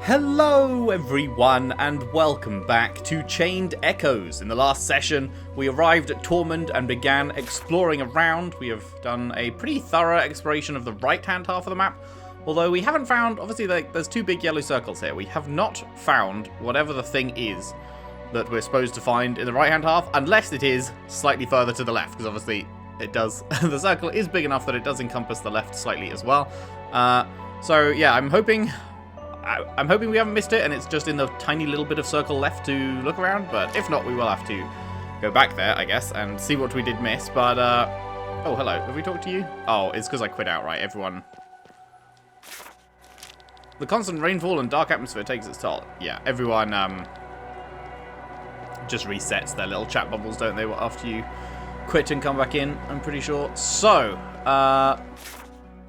Hello everyone and welcome back to Chained Echoes. In the last session we arrived at Tormund and began exploring around. We have done a pretty thorough exploration of the right hand half of the map, although we haven't found, obviously there's two big yellow circles here. We have not found whatever the thing is that we're supposed to find in the right hand half, unless it is slightly further to the left, because obviously it does. The circle is big enough that it does encompass the left slightly as well. So yeah, I'm hoping we haven't missed it and it's just in the tiny little bit of circle left to look around, but if not, we will have to go back there, I guess, and see what we did miss. But, oh, hello. Have we talked to you? Oh, it's because I quit outright. Everyone. The constant rainfall and dark atmosphere takes its toll. Yeah, everyone, just resets their little chat bubbles, don't they, after you quit and come back in, I'm pretty sure. So,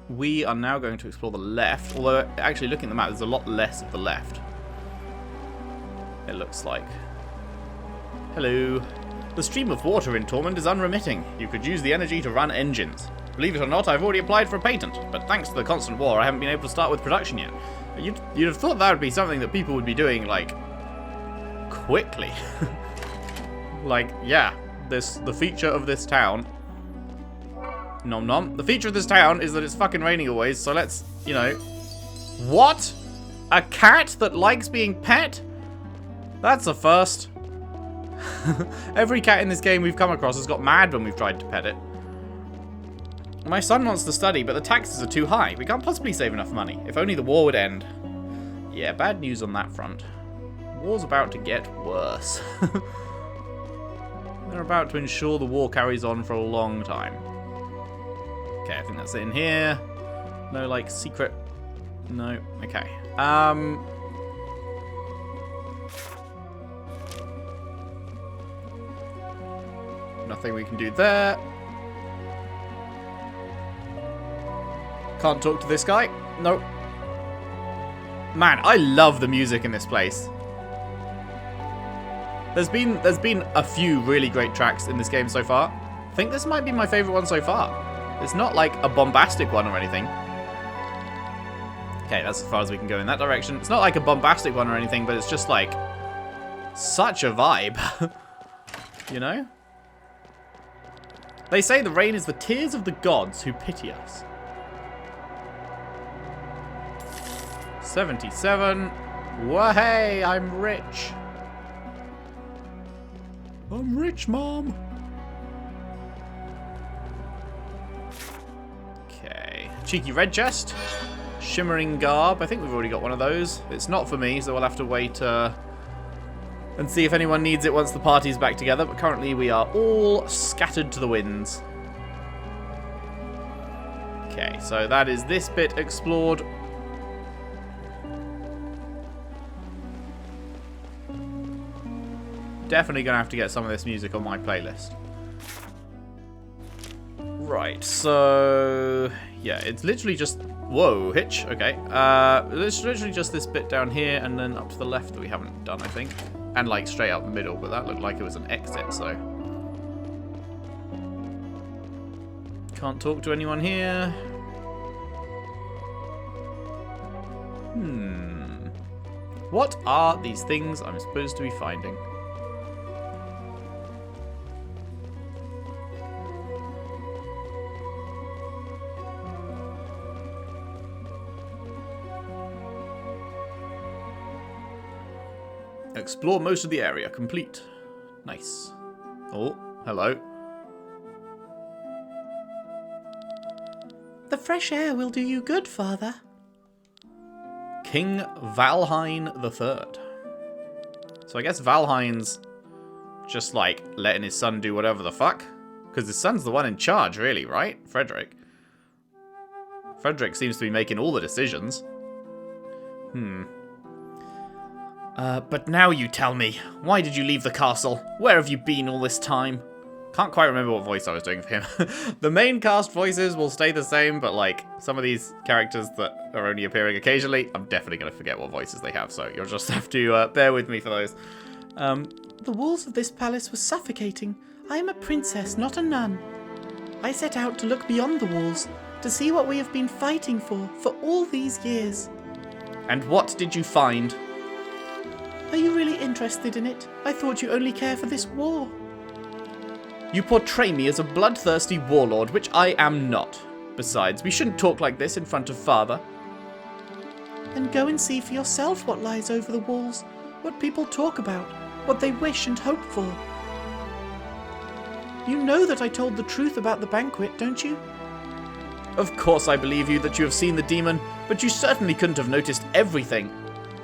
we are now going to explore the left, although actually looking at the map, there's a lot less of the left. It looks like. Hello. The stream of water in Tormund is unremitting. You could use the energy to run engines. Believe it or not, I've already applied for a patent, but thanks to the constant war, I haven't been able to start with production yet. You'd have thought that would be something that people would be doing, like, quickly. Like, yeah, the feature of this town. Nom nom. The feature of this town is that it's fucking raining always, so let's, you know... What? A cat that likes being pet? That's a first. Every cat in this game we've come across has got mad when we've tried to pet it. My son wants to study, but the taxes are too high. We can't possibly save enough money. If only the war would end. Yeah, bad news on that front. War's about to get worse. They're about to ensure the war carries on for a long time. Okay, I think that's it in here. No, like, secret... No, okay. Nothing we can do there. Can't talk to this guy. Nope. Man, I love the music in this place. There's been a few really great tracks in this game so far. I think this might be my favorite one so far. It's not like a bombastic one or anything. Okay, that's as far as we can go in that direction. It's not like a bombastic one or anything, but it's just like such a vibe. You know? They say the rain is the tears of the gods who pity us. 77. Whoa-hey, I'm rich. I'm rich, Mom. Okay. Cheeky red chest. Shimmering garb. I think we've already got one of those. It's not for me, so we'll have to wait and see if anyone needs it once the party's back together. But currently we are all scattered to the winds. Okay, so that is this bit explored. Definitely going to have to get some of this music on my playlist. Right, so... Yeah, it's literally just... Whoa, hitch, okay. It's literally just this bit down here and then up to the left that we haven't done, I think. And, like, straight out the middle, but that looked like it was an exit, so... Can't talk to anyone here. What are these things I'm supposed to be finding? Explore most of the area. Complete. Nice. Oh, hello. The fresh air will do you good, Father. King Valheim III. So I guess Valheim's just like letting his son do whatever the fuck. Because his son's the one in charge, really, right? Frederick. Frederick seems to be making all the decisions. But now you tell me, why did you leave the castle? Where have you been all this time? Can't quite remember what voice I was doing for him. The main cast voices will stay the same, but like some of these characters that are only appearing occasionally, I'm definitely going to forget what voices they have, so you'll just have to bear with me for those. The walls of this palace were suffocating. I am a princess, not a nun. I set out to look beyond the walls, to see what we have been fighting for all these years. And what did you find? Are you really interested in it? I thought you only care for this war. You portray me as a bloodthirsty warlord, which I am not. Besides, we shouldn't talk like this in front of Father. Then go and see for yourself what lies over the walls, what people talk about, what they wish and hope for. You know that I told the truth about the banquet, don't you? Of course I believe you that you have seen the demon, but you certainly couldn't have noticed everything.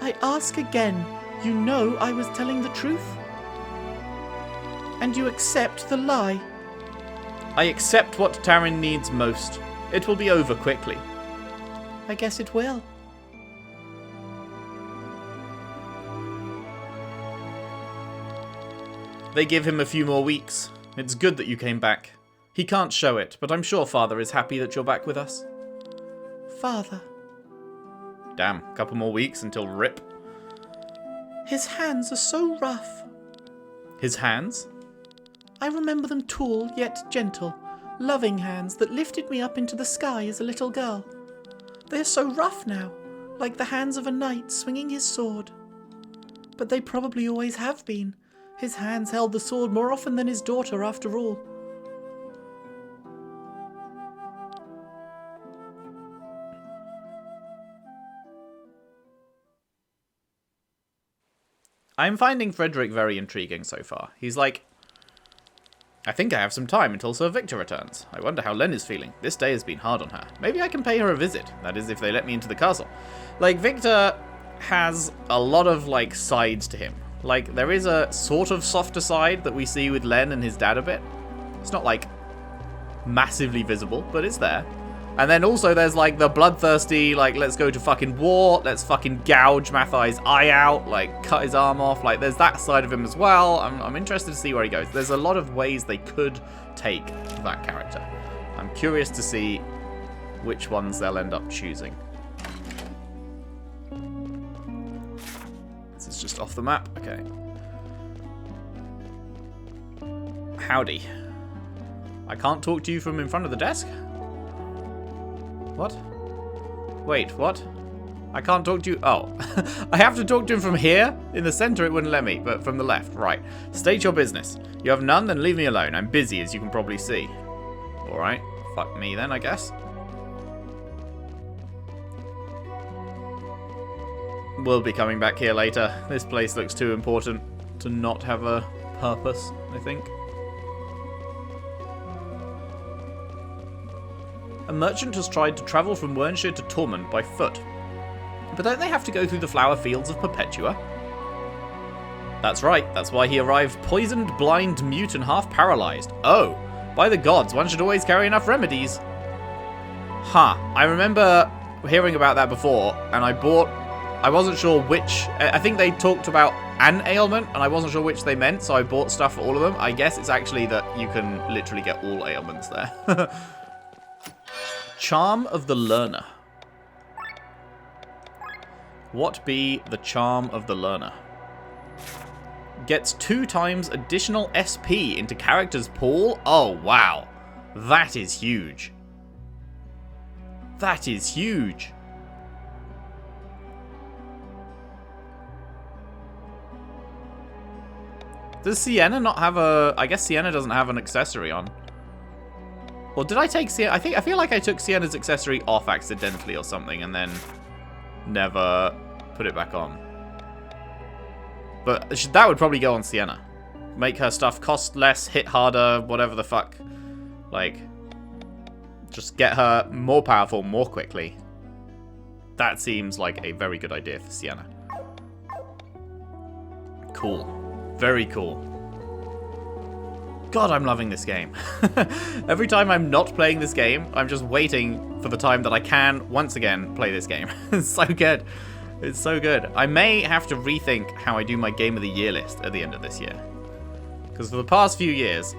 I ask again, you know I was telling the truth? And you accept the lie? I accept what Taryn needs most. It will be over quickly. I guess it will. They give him a few more weeks. It's good that you came back. He can't show it, but I'm sure Father is happy that you're back with us. Father. Damn, couple more weeks until RIP. His hands are so rough. His hands? I remember them tall yet gentle, loving hands that lifted me up into the sky as a little girl. They are so rough now, like the hands of a knight swinging his sword. But they probably always have been. His hands held the sword more often than his daughter, after all. I'm finding Frederick very intriguing so far. He's like, I think I have some time until Sir Victor returns. I wonder how Len is feeling. This day has been hard on her. Maybe I can pay her a visit. That is, if they let me into the castle. Like, Victor has a lot of, like, sides to him. Like, there is a sort of softer side that we see with Len and his dad a bit. It's not, like, massively visible, but it's there. And then also there's, like, the bloodthirsty, like, let's go to fucking war, let's fucking gouge Matthias' eye out, like, cut his arm off. Like, there's that side of him as well. I'm interested to see where he goes. There's a lot of ways they could take that character. I'm curious to see which ones they'll end up choosing. This is just off the map. Okay. Howdy. I can't talk to you from in front of the desk? What? Wait, what? I can't talk to you. Oh, I have to talk to him from here? In the center, it wouldn't let me, but from the left. Right. State your business. You have none, then leave me alone. I'm busy, as you can probably see. Alright. Fuck me then, I guess. We'll be coming back here later. This place looks too important to not have a purpose, I think. A merchant has tried to travel from Wernshire to Tormund by foot. But don't they have to go through the flower fields of Perpetua? That's right, that's why he arrived poisoned, blind, mute, and half paralyzed. Oh, by the gods, one should always carry enough remedies. Huh, I remember hearing about that before, and I wasn't sure which, I think they talked about an ailment, and I wasn't sure which they meant, so I bought stuff for all of them. I guess it's actually that you can literally get all ailments there. Charm of the Learner. What be the Charm of the Learner? Gets 2 times additional SP into character's pool? Oh, wow. That is huge. That is huge. Does Sienna not have a... I guess Sienna doesn't have an accessory on. Or did I take Sienna? I feel like I took Sienna's accessory off accidentally or something and then never put it back on. But that would probably go on Sienna. Make her stuff cost less, hit harder, whatever the fuck. Like, just get her more powerful more quickly. That seems like a very good idea for Sienna. Cool. Very cool. God, I'm loving this game. Every time I'm not playing this game, I'm just waiting for the time that I can, once again, play this game. It's so good. It's so good. I may have to rethink how I do my Game of the Year list at the end of this year. Because for the past few years,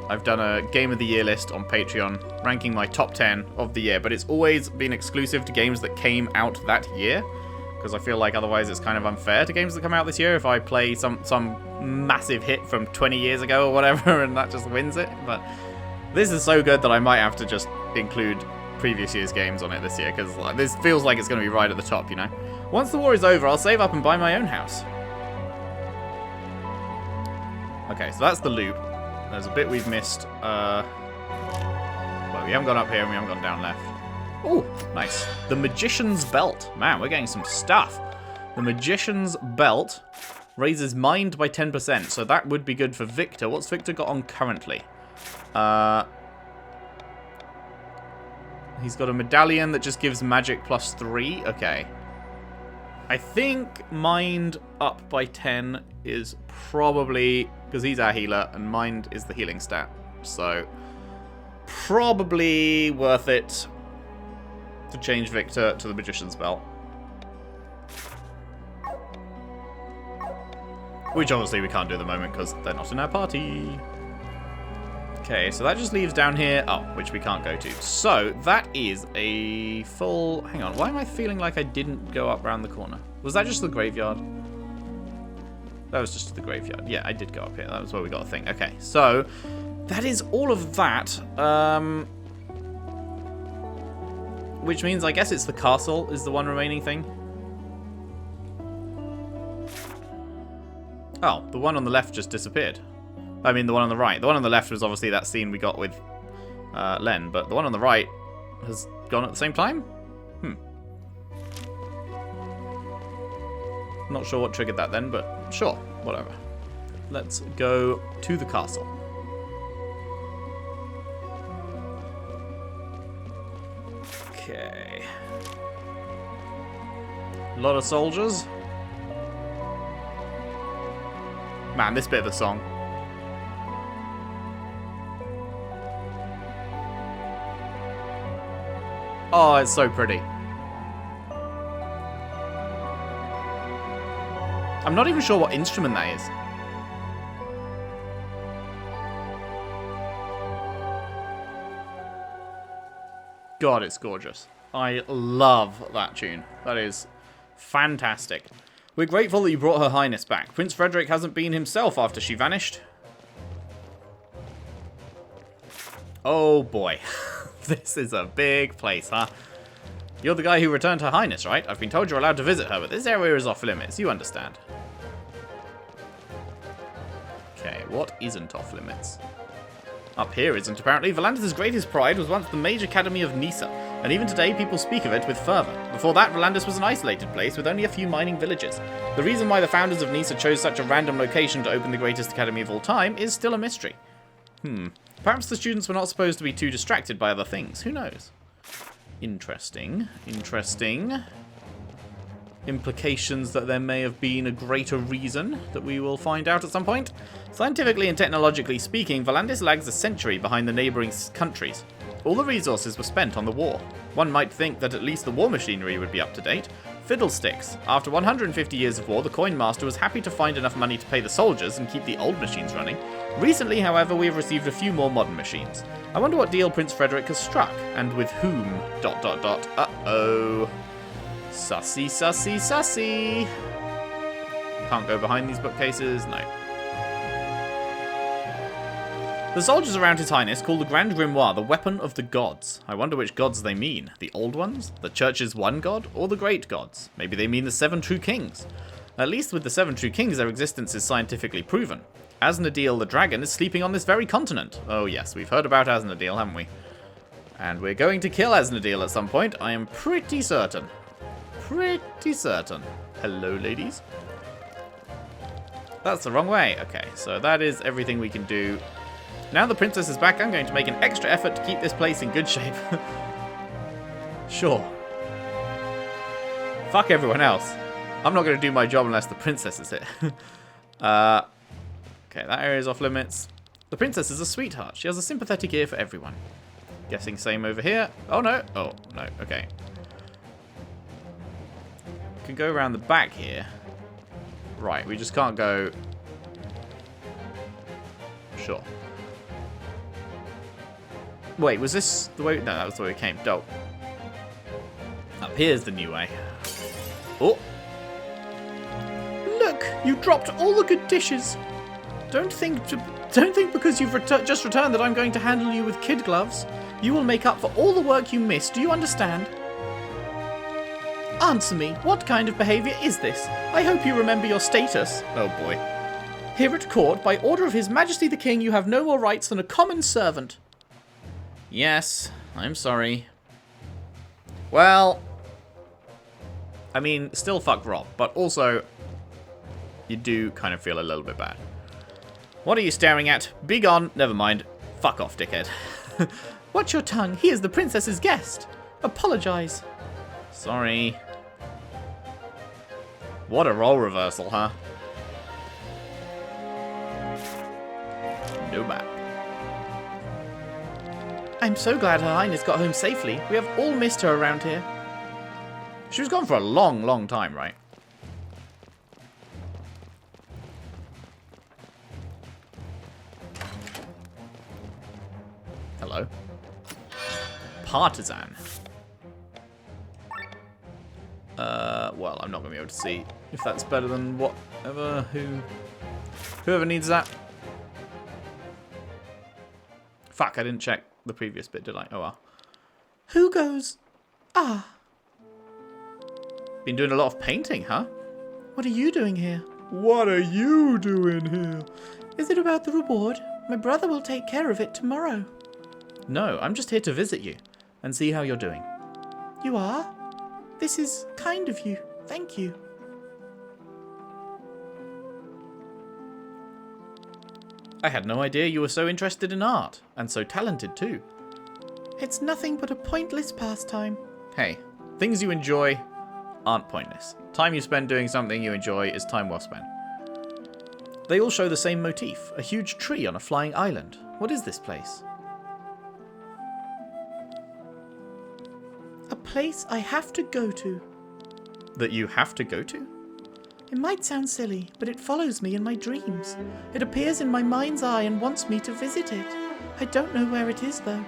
I've done a Game of the Year list on Patreon, ranking my top 10 of the year, but it's always been exclusive to games that came out that year. Because I feel like otherwise it's kind of unfair to games that come out this year if I play some massive hit from 20 years ago or whatever and that just wins it. But this is so good that I might have to just include previous year's games on it this year because this feels like it's going to be right at the top, you know? Once the war is over, I'll save up and buy my own house. Okay, so that's the loop. There's a bit we've missed. Well, we haven't gone up here and we haven't gone down left. Oh, nice. The Magician's Belt. Man, we're getting some stuff. The Magician's Belt raises mind by 10%, so that would be good for Victor. What's Victor got on currently? He's got a medallion that just gives magic +3. Okay. I think mind up by 10 is probably, because he's our healer, and mind is the healing stat. So, probably worth it to change Victor to the Magician's Belt. Which obviously we can't do at the moment because they're not in our party. Okay, so that just leaves down here. Oh, which we can't go to. So that is a full... Hang on, why am I feeling like I didn't go up around the corner? Was that just the graveyard? That was just the graveyard. Yeah, I did go up here. That was where we got a thing. Okay, so that is all of that. Which means I guess it's the castle is the one remaining thing. Oh, the one on the left just disappeared. I mean, the one on the right. The one on the left was obviously that scene we got with Len, but the one on the right has gone at the same time? Not sure what triggered that then, but sure, whatever. Let's go to the castle. Okay. A lot of soldiers. Man, this bit of the song. Oh, it's so pretty. I'm not even sure what instrument that is. God, it's gorgeous. I love that tune. That is fantastic. We're grateful that you brought Her Highness back. Prince Frederick hasn't been himself after she vanished. Oh boy. This is a big place, huh? You're the guy who returned Her Highness, right? I've been told you're allowed to visit her, but this area is off limits. You understand. Okay, what isn't off limits? Up here isn't, apparently. Volantis' greatest pride was once the Mage Academy of Nisa, and even today people speak of it with fervour. Before that, Volantis was an isolated place with only a few mining villages. The reason why the founders of Nisa chose such a random location to open the greatest academy of all time is still a mystery. Perhaps the students were not supposed to be too distracted by other things. Who knows? Interesting. Interesting. Implications that there may have been a greater reason that we will find out at some point. Scientifically and technologically speaking, Volantis lags a century behind the neighbouring countries. All the resources were spent on the war. One might think that at least the war machinery would be up to date. Fiddlesticks. After 150 years of war, the coin master was happy to find enough money to pay the soldiers and keep the old machines running. Recently, however, we have received a few more modern machines. I wonder what deal Prince Frederick has struck, and with whom... ... Uh-oh. Sussy, sussy, sussy. Can't go behind these bookcases? No. The soldiers around His Highness call the Grand Grimoire the weapon of the gods. I wonder which gods they mean. The old ones? The church's one god? Or the great gods? Maybe they mean the 7 true kings. At least with the 7 true kings, their existence is scientifically proven. Asnodil the dragon is sleeping on this very continent. Oh yes, we've heard about Asnodil, haven't we? And we're going to kill Asnodil at some point, I am pretty certain. Pretty certain. Hello, ladies. That's the wrong way. Okay, so that is everything we can do. Now the princess is back, I'm going to make an extra effort to keep this place in good shape. Sure. Fuck everyone else. I'm not going to do my job unless the princess is here. Okay, that area is off limits. The princess is a sweetheart. She has a sympathetic ear for everyone. Guessing same over here. Oh, no. Oh, no. Okay. Can go around the back here. Right, we just can't go... Sure. Wait, was this the way... No, that was the way we came. Dope. Up here's the new way. Oh! Look! You dropped all the good dishes! Don't think because you've just returned that I'm going to handle you with kid gloves. You will make up for all the work you missed, do you understand? Answer me, what kind of behaviour is this? I hope you remember your status. Oh boy. Here at court, by order of His Majesty the King, you have no more rights than a common servant. Yes, I'm sorry. Well, I mean, still fuck Rob, but also, you do kind of feel a little bit bad. What are you staring at? Be gone. Never mind. Fuck off, dickhead. Watch your tongue. He is the princess's guest. Apologise. Sorry. What a role reversal, huh? No map. I'm so glad Her Highness got home safely. We have all missed her around here. She was gone for a long, long time, right? Hello. Partisan. Well, I'm not going to be able to see if that's better than whatever, whoever needs that. Fuck, I didn't check the previous bit, did I? Oh well. Who goes? Ah. Been doing a lot of painting, huh? What are you doing here? What are you doing here? Is it about the reward? My brother will take care of it tomorrow. No, I'm just here to visit you and see how you're doing. You are? This is kind of you. Thank you. I had no idea you were so interested in art, and so talented too. It's nothing but a pointless pastime. Hey, things you enjoy aren't pointless. Time you spend doing something you enjoy is time well spent. They all show the same motif, a huge tree on a flying island. What is this place? A place I have to go to. That you have to go to? It might sound silly, but it follows me in my dreams. It appears in my mind's eye and wants me to visit it. I don't know where it is, though.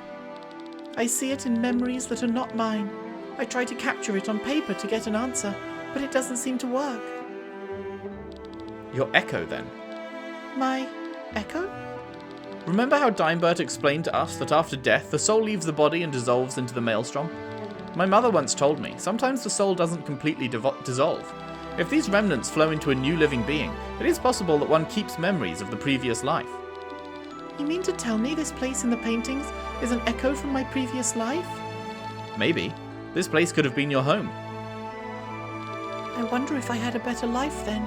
I see it in memories that are not mine. I try to capture it on paper to get an answer, but it doesn't seem to work. Your echo, then? My echo? Remember how Dimebert explained to us that after death, the soul leaves the body and dissolves into the maelstrom? My mother once told me, sometimes the soul doesn't completely dissolve. If these remnants flow into a new living being, it is possible that one keeps memories of the previous life. You mean to tell me this place in the paintings is an echo from my previous life? Maybe. This place could have been your home. I wonder if I had a better life then.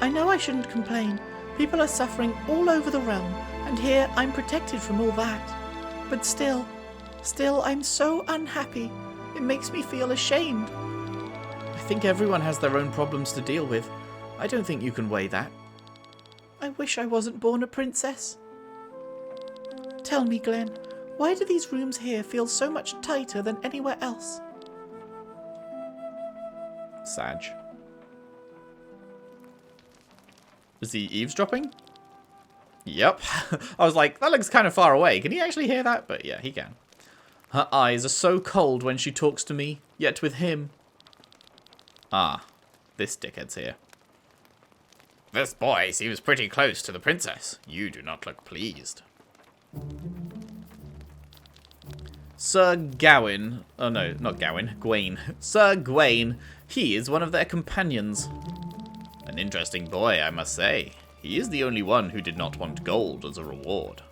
I know I shouldn't complain. People are suffering all over the realm, and here I'm protected from all that. But still, I'm so unhappy. It makes me feel ashamed. I think everyone has their own problems to deal with. I don't think you can weigh that. I wish I wasn't born a princess. Tell me, Glenn, why do these rooms here feel so much tighter than anywhere else? Sag. Is he eavesdropping? Yep. I was like, that looks kind of far away. Can he actually hear that? But yeah, he can. Her eyes are so cold when she talks to me, yet with him. Ah, this dickhead's here. This boy seems pretty close to the princess. You do not look pleased. Sir Gawain. Oh no, not Gawain. Gawain. Sir Gawain. He is one of their companions. An interesting boy, I must say. He is the only one who did not want gold as a reward.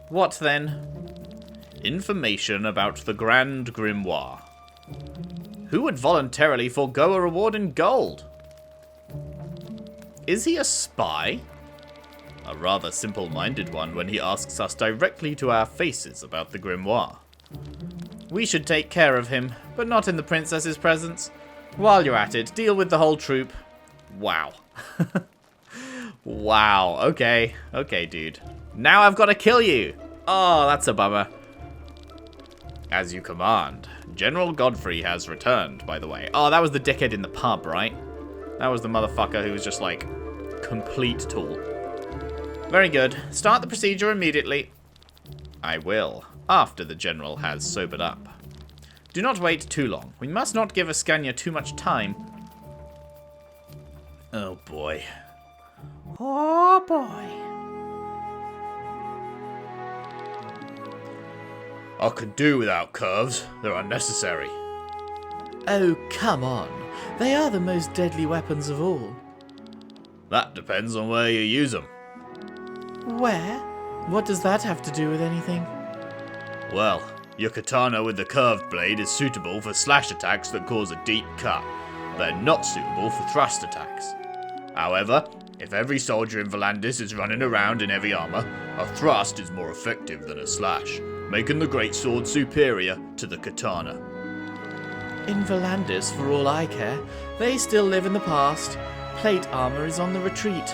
What then? Information about the Grand Grimoire. Who would voluntarily forego a reward in gold? Is he a spy? A rather simple-minded one when he asks us directly to our faces about the Grimoire. We should take care of him, but not in the princess's presence. While you're at it, deal with the whole troop. Wow. Wow, okay. Okay, dude. Now I've got to kill you! Oh, that's a bummer. As you command. General Godfrey has returned, by the way. Oh, that was the dickhead in the pub, right? That was the motherfucker who was just, like, complete tool. Very good. Start the procedure immediately. I will, after the General has sobered up. Do not wait too long. We must not give Ascania too much time. Oh, boy. Oh, boy. I could do without curves. They're unnecessary. Oh, come on. They are the most deadly weapons of all. That depends on where you use them. Where? What does that have to do with anything? Well, your katana with the curved blade is suitable for slash attacks that cause a deep cut. They're not suitable for thrust attacks. However, if every soldier in Volandis is running around in heavy armor, a thrust is more effective than a slash, making the greatsword superior to the katana. In Volandis, for all I care, they still live in the past. Plate armor is on the retreat.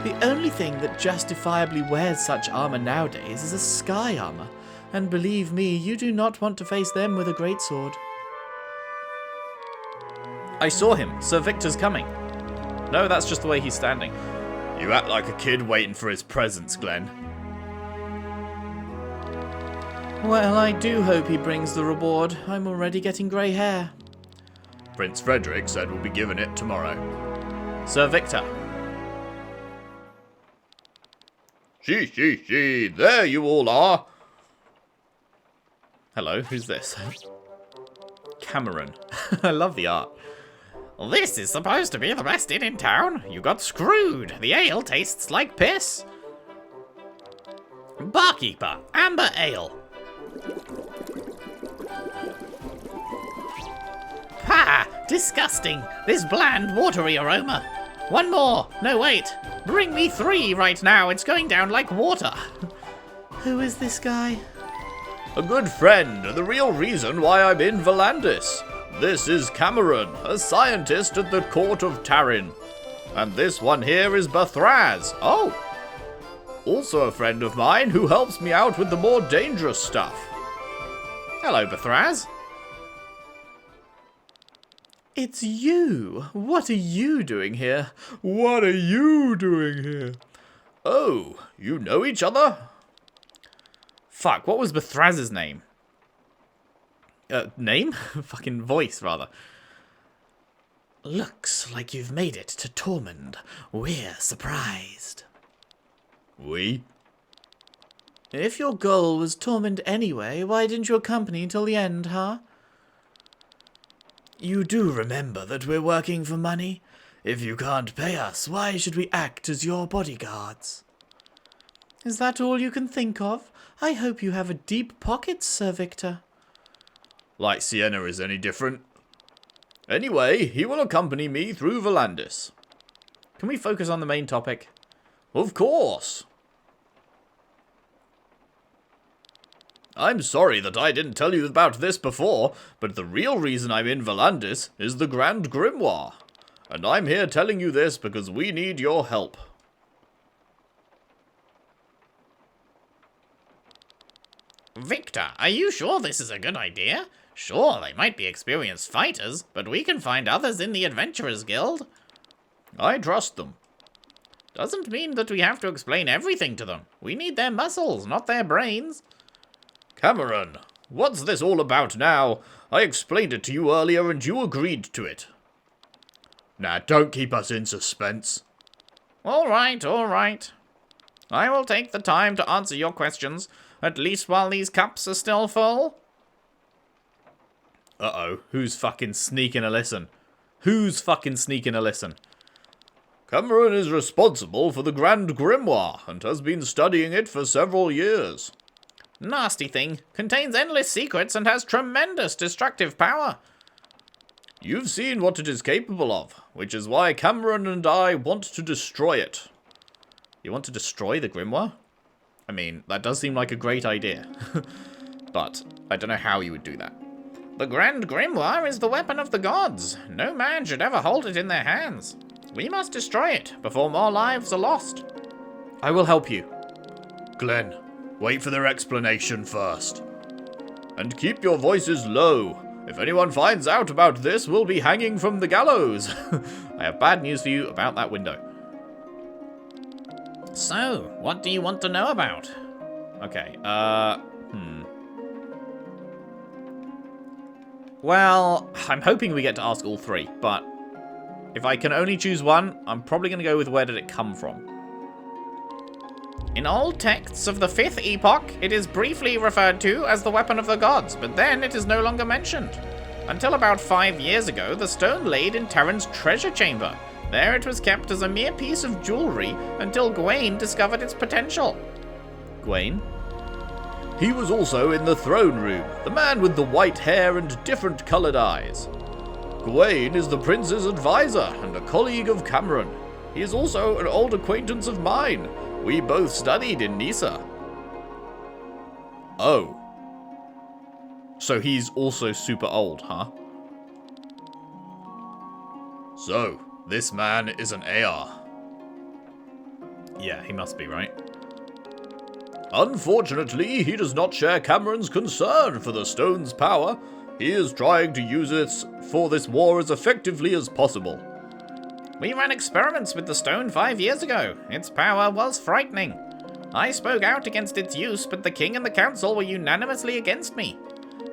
The only thing that justifiably wears such armor nowadays is a sky armor, and believe me, you do not want to face them with a greatsword. I saw him. Sir Victor's coming. No, that's just the way he's standing. You act like a kid waiting for his presents, Glenn. Well, I do hope he brings the reward. I'm already getting grey hair. Prince Frederick said we'll be given it tomorrow. Sir Victor. She, there you all are. Hello, who's this? Cameron. I love the art. This is supposed to be the best inn in town. You got screwed. The ale tastes like piss. Barkeeper, amber ale. Pah! Disgusting. This bland, watery aroma. One more. No, wait. Bring me 3 right now. It's going down like water. Who is this guy? A good friend, and the real reason why I'm in Volandis. This is Cameron, a scientist at the court of Tarin. And this one here is Bathraz. Oh! Also a friend of mine who helps me out with the more dangerous stuff. Hello, Bathraz. It's you! What are you doing here? What are you doing here? Oh, you know each other? Fuck, what was Bathraz's name? Name? Fucking voice, rather. Looks like you've made it to Tormund. We're surprised. We? If your goal was Tormund anyway, why didn't you accompany till the end, huh? You do remember that we're working for money? If you can't pay us, why should we act as your bodyguards? Is that all you can think of? I hope you have a deep pocket, Sir Victor. Like Sienna is any different. Anyway, he will accompany me through Volandis. Can we focus on the main topic? Of course. I'm sorry that I didn't tell you about this before, but the real reason I'm in Volandis is the Grand Grimoire. And I'm here telling you this because we need your help. Victor, are you sure this is a good idea? Sure, they might be experienced fighters, but we can find others in the Adventurers Guild. I trust them. Doesn't mean that we have to explain everything to them. We need their muscles, not their brains. Cameron, what's this all about now? I explained it to you earlier and you agreed to it. Now, don't keep us in suspense. All right, all right. I will take the time to answer your questions, at least while these cups are still full. Uh-oh, who's fucking sneaking a listen? Who's fucking sneaking a listen? Cameron is responsible for the Grand Grimoire and has been studying it for several years. Nasty thing. Contains endless secrets and has tremendous destructive power. You've seen what it is capable of, which is why Cameron and I want to destroy it. You want to destroy the Grimoire? I mean, that does seem like a great idea. But I don't know how you would do that. The Grand Grimoire is the weapon of the gods. No man should ever hold it in their hands. We must destroy it before more lives are lost. I will help you. Glenn, wait for their explanation first. And keep your voices low. If anyone finds out about this, we'll be hanging from the gallows. I have bad news for you about that window. So, what do you want to know about? Okay, Well, I'm hoping we get to ask all 3, but if I can only choose one, I'm probably going to go with where did it come from. In old texts of the 5th epoch, it is briefly referred to as the weapon of the gods, but then it is no longer mentioned. Until about 5 years ago, the stone laid in Terran's treasure chamber. There it was kept as a mere piece of jewelry until Gawain discovered its potential. Gawain? He was also in the throne room, the man with the white hair and different coloured eyes. Gawain is the prince's advisor and a colleague of Cameron. He is also an old acquaintance of mine. We both studied in Nisa. Oh. So he's also super old, huh? So, this man is an AR. Yeah, he must be, right? Unfortunately, he does not share Cameron's concern for the stone's power. He is trying to use it for this war as effectively as possible. We ran experiments with the stone 5 years ago. Its power was frightening. I spoke out against its use, but the king and the council were unanimously against me.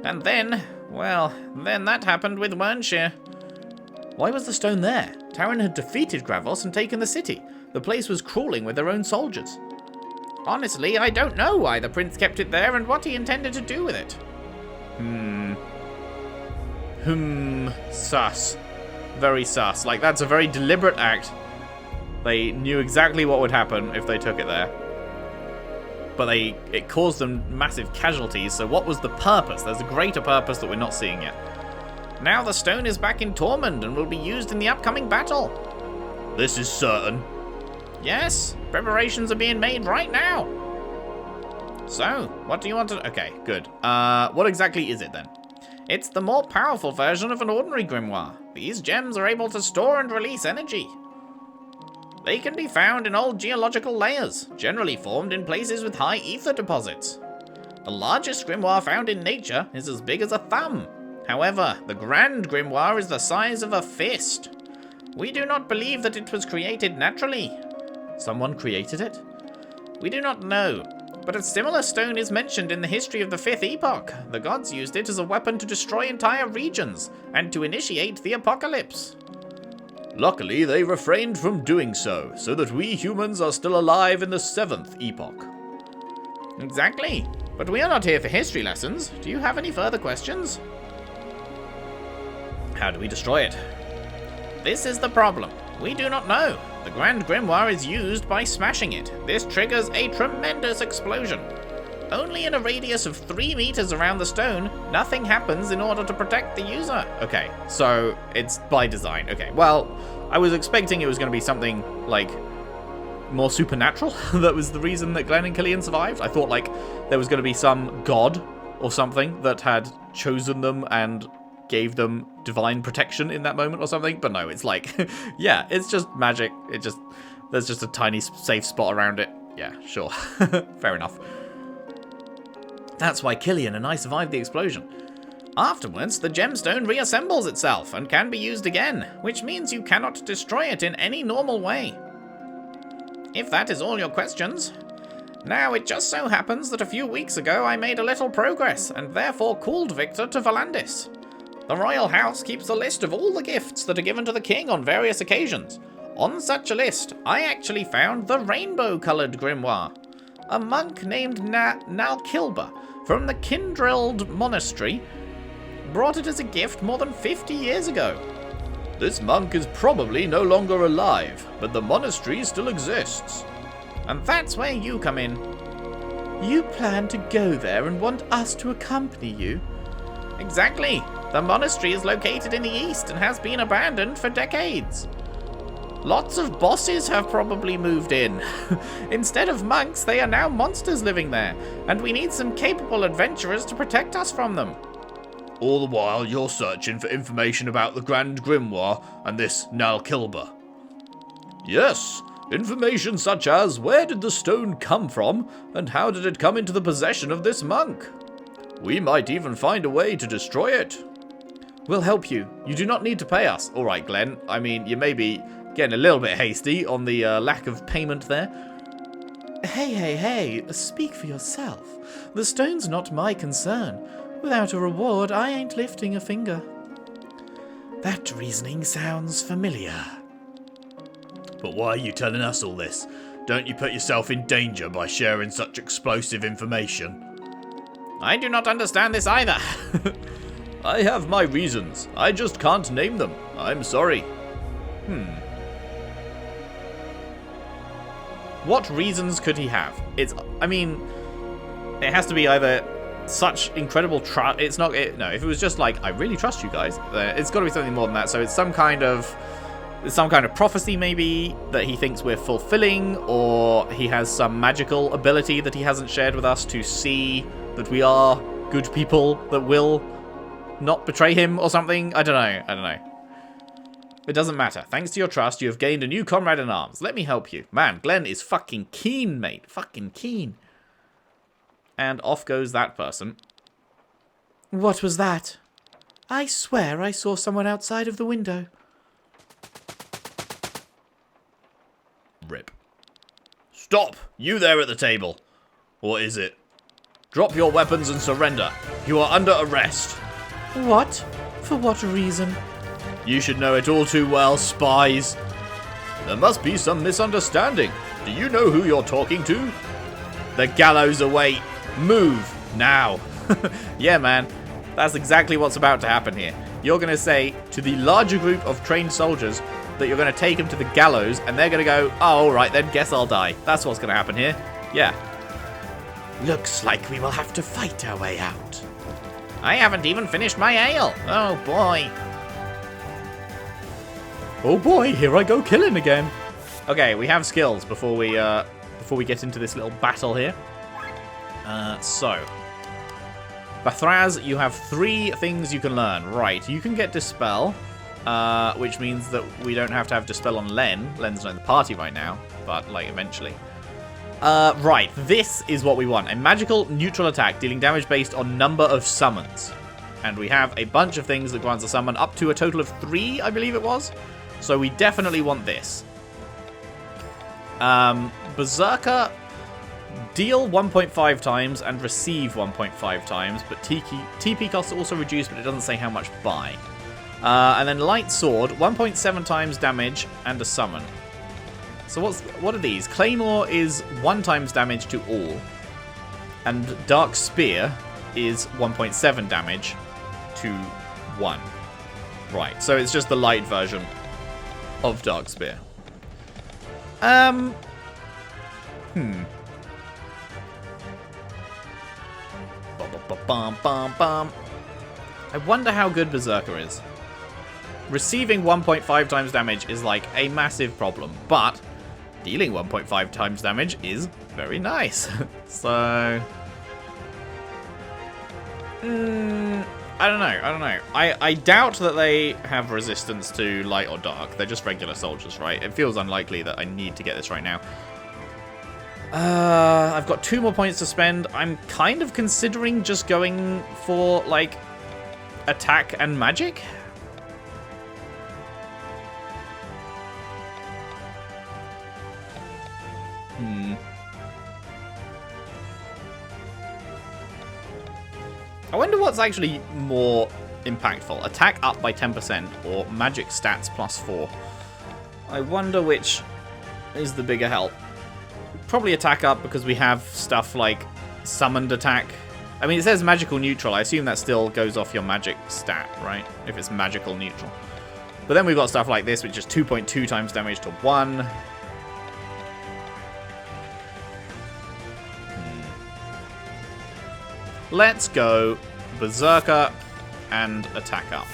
And then, well, then that happened with Wernshire. Why was the stone there? Terran had defeated Gravos and taken the city. The place was crawling with their own soldiers. Honestly, I don't know why the prince kept it there and what he intended to do with it. Sus. Very sus. Like, that's a very deliberate act. They knew exactly what would happen if they took it there. But it caused them massive casualties, so what was the purpose? There's a greater purpose that we're not seeing yet. Now the stone is back in Tormund and will be used in the upcoming battle. This is certain. Yes, preparations are being made right now. So, what do you want to... Okay, good. What exactly is it then? It's the more powerful version of an ordinary grimoire. These gems are able to store and release energy. They can be found in old geological layers, generally formed in places with high ether deposits. The largest grimoire found in nature is as big as a thumb. However, the Grand Grimoire is the size of a fist. We do not believe that it was created naturally. Someone created it? We do not know, but a similar stone is mentioned in the history of the 5th Epoch. The gods used it as a weapon to destroy entire regions, and to initiate the apocalypse. Luckily, they refrained from doing so that we humans are still alive in the 7th Epoch. Exactly, but we are not here for history lessons. Do you have any further questions? How do we destroy it? This is the problem. We do not know. The Grand Grimoire is used by smashing it. This triggers a tremendous explosion. Only in a radius of 3 meters around the stone, nothing happens in order to protect the user. Okay, so it's by design. Okay, well, I was expecting it was going to be something, like, more supernatural. That was the reason that Glenn and Killian survived. I thought, like, there was going to be some god or something that had chosen them and gave them divine protection in that moment or something. But no, it's like, yeah, it's just magic. There's just a tiny safe spot around it. Yeah, sure. Fair enough. That's why Killian and I survived the explosion. Afterwards, the gemstone reassembles itself and can be used again, which means you cannot destroy it in any normal way. If that is all your questions. Now, it just so happens that a few weeks ago I made a little progress, and therefore called Victor to Volandis. The royal house keeps a list of all the gifts that are given to the king on various occasions. On such a list, I actually found the rainbow-coloured grimoire. A monk named Nalkilba from the Kindreld Monastery brought it as a gift more than 50 years ago. This monk is probably no longer alive, but the monastery still exists. And that's where you come in. You plan to go there and want us to accompany you? Exactly. The monastery is located in the east and has been abandoned for decades. Lots of bosses have probably moved in. Instead of monks, they are now monsters living there, and we need some capable adventurers to protect us from them. All the while, you're searching for information about the Grand Grimoire and this Nalkilba. Yes, information such as where did the stone come from, and how did it come into the possession of this monk? We might even find a way to destroy it. We'll help you. You do not need to pay us. All right, Glenn. I mean, you may be getting a little bit hasty on the lack of payment there. Hey, speak for yourself. The stone's not my concern. Without a reward, I ain't lifting a finger. That reasoning sounds familiar. But why are you telling us all this? Don't you put yourself in danger by sharing such explosive information? I do not understand this either. I have my reasons. I just can't name them. I'm sorry. What reasons could he have? I mean, it has to be either such incredible trust. It's not. No, if it was just like, I really trust you guys, it's got to be something more than that. So it's some kind of prophecy, maybe, that he thinks we're fulfilling, or he has some magical ability that he hasn't shared with us to see that we are good people that will not betray him or something. I don't know. It doesn't matter. Thanks to your trust, you have gained a new comrade in arms. Let me help you. Man, Glenn is fucking keen, mate. Fucking keen. And off goes that person. What was that? I swear I saw someone outside of the window. Rip. Stop! You there at the table. What is it? Drop your weapons and surrender. You are under arrest. What? For what reason? You should know it all too well, spies. There must be some misunderstanding. Do you know who you're talking to? The gallows await. Move, now. Yeah, man. That's exactly what's about to happen here. You're going to say to the larger group of trained soldiers that you're going to take them to the gallows, and they're going to go, oh, all right, then guess I'll die. That's what's going to happen here. Yeah. Looks like we will have to fight our way out. I haven't even finished my ale. Oh, boy. Oh boy, here I go killing again. Okay, we have skills before we get into this little battle here. So, Bathraz, you have 3 things you can learn. Right, you can get Dispel, which means that we don't have to have Dispel on Len. Len's not in the party right now, but, like, eventually. Right, this is what we want. A magical neutral attack dealing damage based on number of summons. And we have a bunch of things that grants a summon up to a total of 3, I believe it was. So we definitely want this. Berserker, deal 1.5 times and receive 1.5 times, but TP costs are also reduced, but it doesn't say how much by. And then Light Sword, 1.7 times damage and a summon. So what are these? Claymore is 1 times damage to all, and Dark Spear is 1.7 damage to 1. Right, so it's just the light version of Dark Spear. I wonder how good Berserker is. Receiving 1.5 times damage is like a massive problem, but dealing 1.5 times damage is very nice. So I don't know. I doubt that they have resistance to light or dark. They're just regular soldiers, right? It feels unlikely that I need to get this right now. I've got 2 more points to spend. I'm kind of considering just going for, like, attack and magic. I wonder what's actually more impactful. Attack up by 10% or magic stats +4. I wonder which is the bigger help. Probably attack up because we have stuff like summoned attack. I mean, it says magical neutral. I assume that still goes off your magic stat, right? If it's magical neutral. But then we've got stuff like this, which is 2.2 times damage to 1. Let's go Berserker and attack up.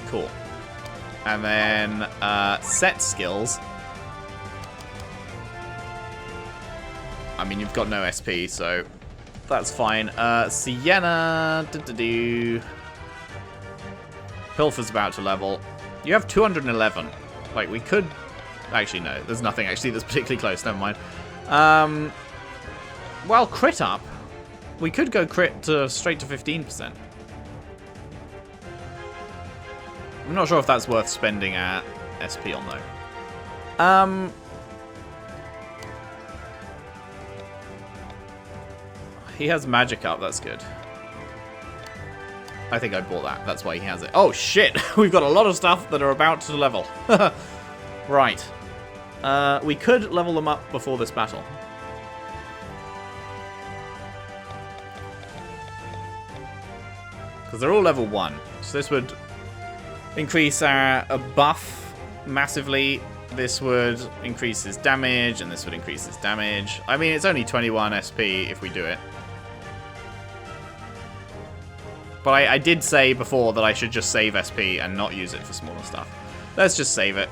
Cool. And then set skills. I mean, you've got no SP, so that's fine. Sienna. Pilfer's about to level. You have 211. Like, we could... Actually, no. There's nothing actually that's particularly close. Never mind. Well, crit up. We could go crit to straight to 15%. I'm not sure if that's worth spending at SP on, though. He has magic up. That's good. I think I bought that. That's why he has it. Oh, shit. We've got a lot of stuff that are about to level. Right. We could level them up before this battle. Because they're all level 1. So this would increase our buff massively. This would increase his damage, and this would increase his damage. I mean, it's only 21 SP if we do it. But I did say before that I should just save SP and not use it for smaller stuff. Let's just save it.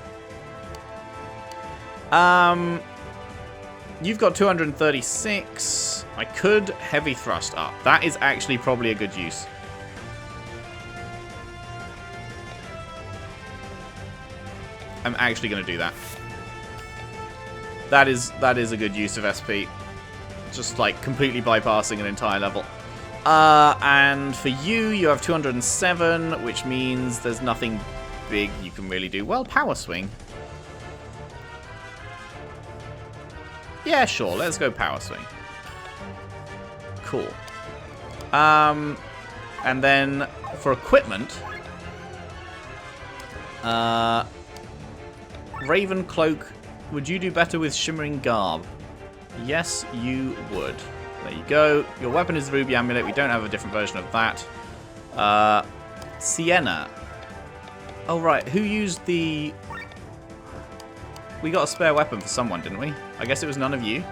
You've got 236. I could heavy thrust up. That is actually probably a good use. I'm actually going to do that. That is a good use of SP. Just like completely bypassing an entire level. And for you, you have 207, which means there's nothing big you can really do. Well, power swing. Yeah, sure. Let's go power swing. Cool. And then for equipment, Raven Cloak, would you do better with Shimmering Garb? Yes, you would. There you go. Your weapon is the Ruby Amulet. We don't have a different version of that. Sienna. Oh, right. Who used the... We got a spare weapon for someone, didn't we? I guess it was none of you.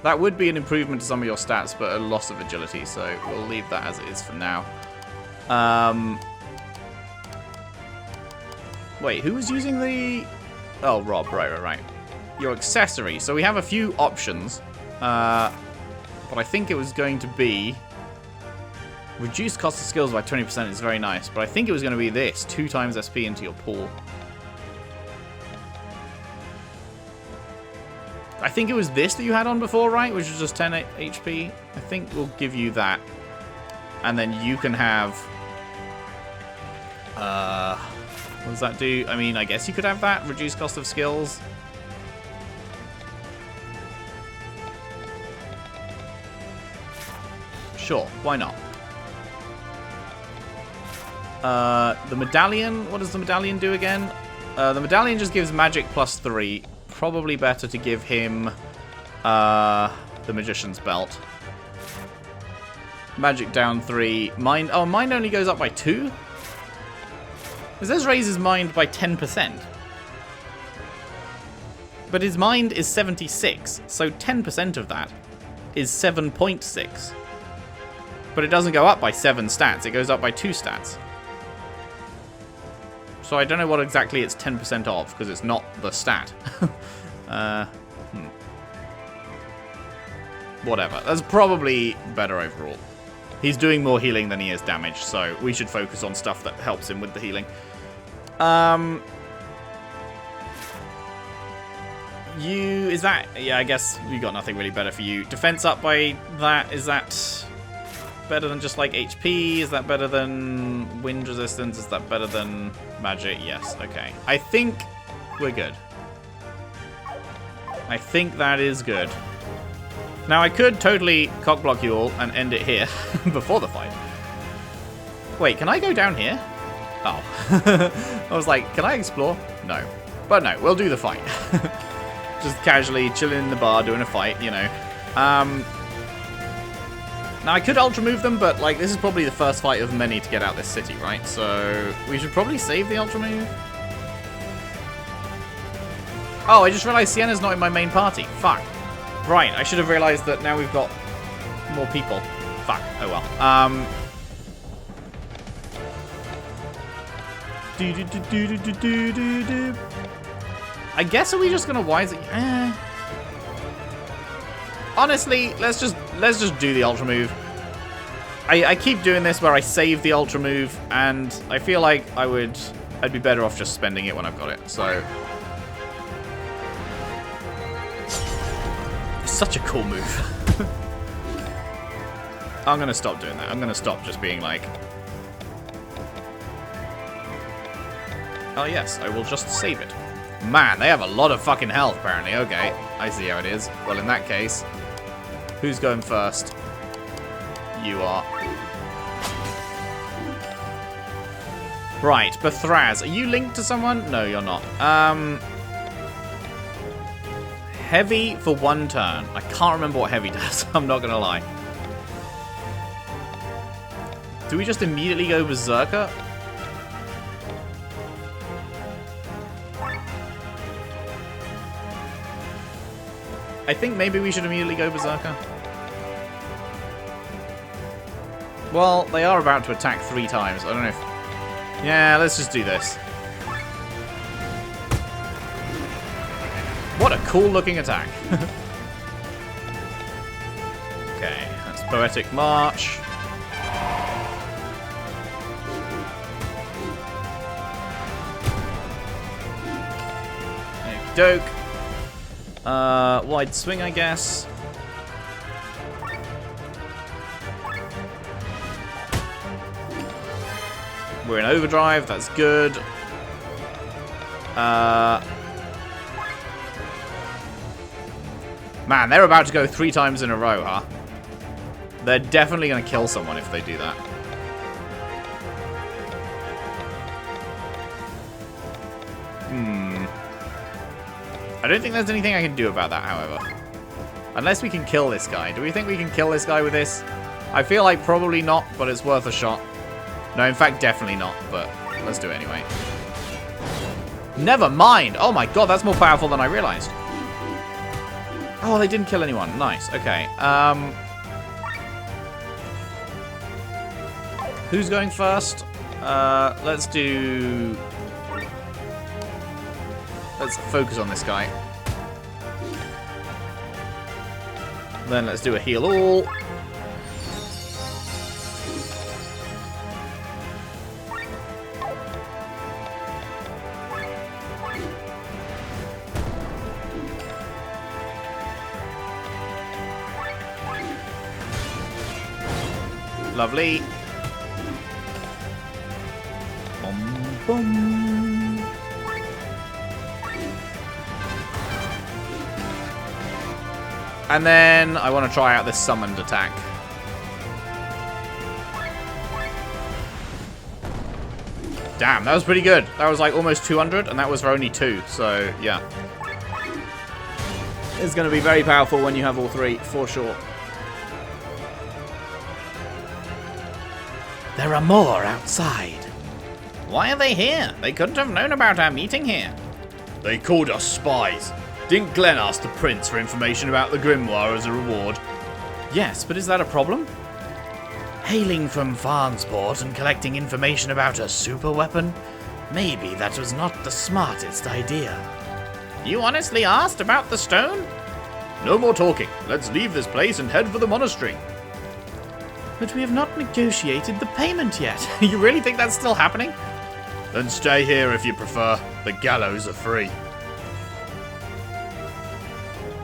That would be an improvement to some of your stats, but a loss of agility, so we'll leave that as it is for now. Wait, who was using the... Oh, Rob, right. Your accessory. So we have a few options, but I think it was going to be... Reduced cost of skills by 20% is very nice, but I think it was going to be this. 2 times SP into your pool. I think it was this that you had on before, right? Which was just 10 HP. I think we'll give you that. And then you can have... what does that do? I mean, I guess you could have that. Reduced cost of skills. Sure, why not? The medallion, what does the medallion do again? The medallion just gives magic +3. Probably better to give him the magician's belt. Magic down 3. Mind, oh, mind only goes up by 2? It says raises mind by 10%. But his mind is 76, so 10% of that is 7.6. But it doesn't go up by 7 stats, it goes up by 2 stats. So I don't know what exactly it's 10% of, because it's not the stat. Whatever. That's probably better overall. He's doing more healing than he is damage, so we should focus on stuff that helps him with the healing. Is that... Yeah, I guess we got nothing really better for you. Defense up by that, is that... better than just like HP? Is that better than wind resistance? Is that better than magic? Yes, okay. I think we're good. I think that is good. Now I could totally cockblock you all and end it here before the fight. Wait, can I go down here? Oh. I was like, can I explore? No. But no, we'll do the fight. Just casually chilling in the bar doing a fight, you know. Now, I could ultra move them, but, like, this is probably the first fight of many to get out this city, right? So, we should probably save the ultra move. Oh, I just realized Sienna's not in my main party. Fuck. Right, I should have realized that now we've got more people. Fuck. Oh, well. I guess, are we just gonna wise it? Honestly, let's just do the ultra move. I keep doing this where I save the ultra move, and I feel like I'd be better off just spending it when I've got it. So it's such a cool move. I'm gonna stop doing that. I'm gonna stop just being like, oh yes, I will just save it. Man, they have a lot of fucking health apparently. Okay, I see how it is. Well, in that case, who's going first? You are. Right, Bethraz. Are you linked to someone? No, you're not. Heavy for 1 turn. I can't remember what heavy does. I'm not going to lie. Do we just immediately go berserker? I think maybe we should immediately go berserker. Well, they are about to attack 3 times. I don't know if... Yeah, let's just do this. What a cool looking attack. Okay, that's Poetic March. Doke. Wide swing, I guess. We're in overdrive, that's good. Man, they're about to go 3 times in a row, huh? They're definitely going to kill someone if they do that. I don't think there's anything I can do about that, however. Unless we can kill this guy. Do we think we can kill this guy with this? I feel like probably not, but it's worth a shot. No, in fact, definitely not, but let's do it anyway. Never mind! Oh my god, that's more powerful than I realized. Oh, they didn't kill anyone. Nice, okay. Who's going first? Let's focus on this guy. Then let's do a heal all. Lovely. Boom, boom. And then I want to try out this summoned attack. Damn, that was pretty good. That was like almost 200, and that was for only 2. So, yeah. It's going to be very powerful when you have all 3, for sure. There are more outside. Why are they here? They couldn't have known about our meeting here. They called us spies. Didn't Glenn ask the prince for information about the Grimoire as a reward? Yes, but is that a problem? Hailing from Farnsport and collecting information about a super weapon? Maybe that was not the smartest idea. You honestly asked about the stone? No more talking. Let's leave this place and head for the monastery. But we have not negotiated the payment yet. You really think that's still happening? Then stay here if you prefer. The gallows are free.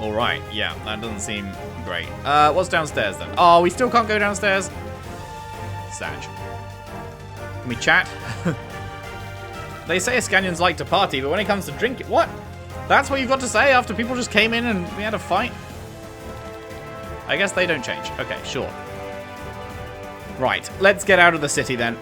Alright, yeah, that doesn't seem great. What's downstairs then? Oh, we still can't go downstairs? Sag. Can we chat? They say Ascanians like to party, but when it comes to drinking... What? That's what you've got to say after people just came in and we had a fight? I guess they don't change. Okay, sure. Right, let's get out of the city then.